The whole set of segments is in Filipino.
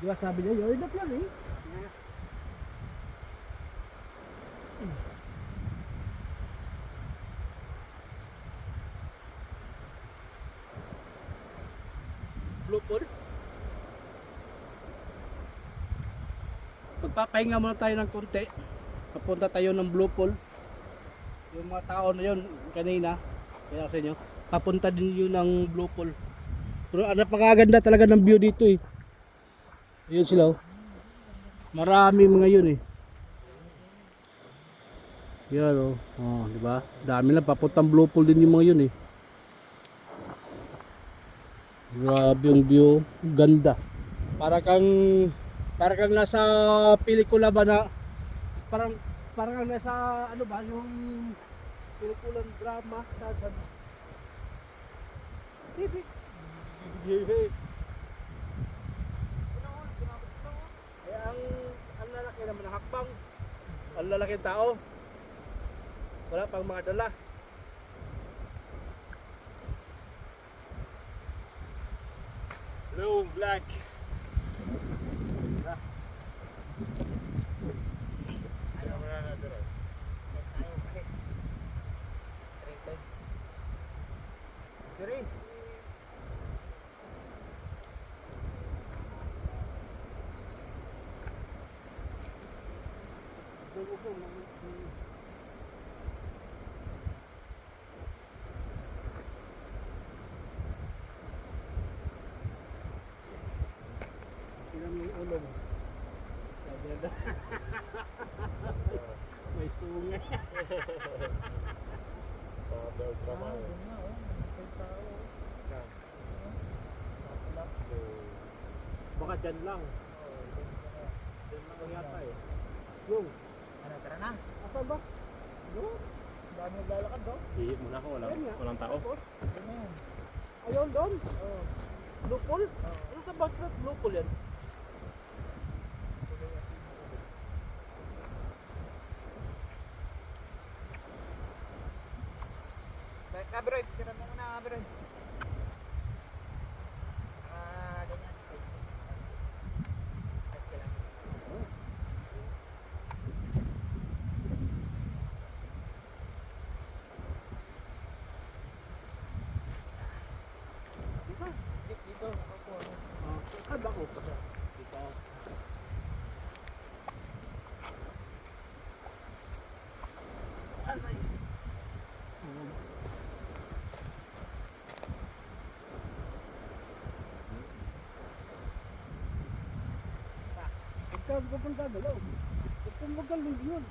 Di ba sabi niya, you're the flurry. Blue pool. Magpapahinga muna tayo ng konti. Papunta tayo ng blue pool. Yung mga tao na yun kanina, kaya sa inyo, papunta din yun ng blue pool. Pero napakaganda talaga ng view dito eh. Ayun sila oh. Marami mga yun eh. Yan oh. Oh, di ba? Dami lang papuntang blue pool din yung mga yun eh. Grabe yung view, ganda. Para kang nasa pelikula ba na parang kang nasa ano ba yung pelikulang drama sa TV. Kaya ang lalaki naman ng hakbang. Ang lalaki ng tao. Wala pang mga dala. Blue, black. Tingnan mo yung ulo mo. May sungay. Baka dyan lang. Dyan lang yata eh. Yung. Ano, tara na. Asan ba? Doon. Dami naglalakad doon. Ihip muna ako, walang tao. Ano yan? Ayun doon. Blue pool? Ano ka ba blue pool yan? Kabroy, sira mo muna kabroy. Ganyan. Nice ka lang. Dito, ako po. Saan ba ako? Dito. Aray. Huwag kang gagalaw. Huwag kang yun.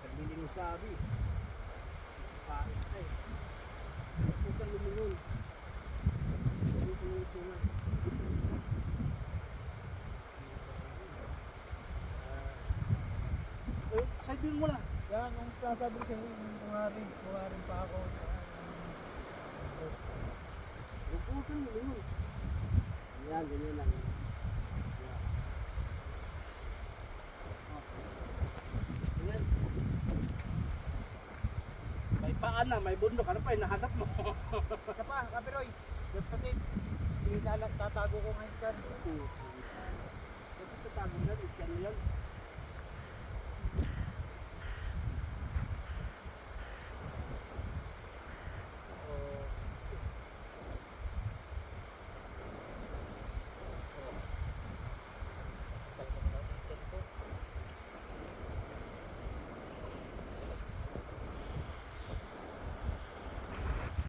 Pagbiling mo sabi. Pangit ka eh. Huwag kang lumingon. Huwag kang lumingon. Side view mo lang. Yan, yung sasabi ko sa'yo, kumarin pa ako. Huwag kang lumingon. Yan, ganyan lang. Ganyan. May paan na, may bundok. Ano pa yung nahanap mo? Isa pa, kabroy. Yung pati, tatago ko ngayon dyan. Dapat sa tago na, yan yan.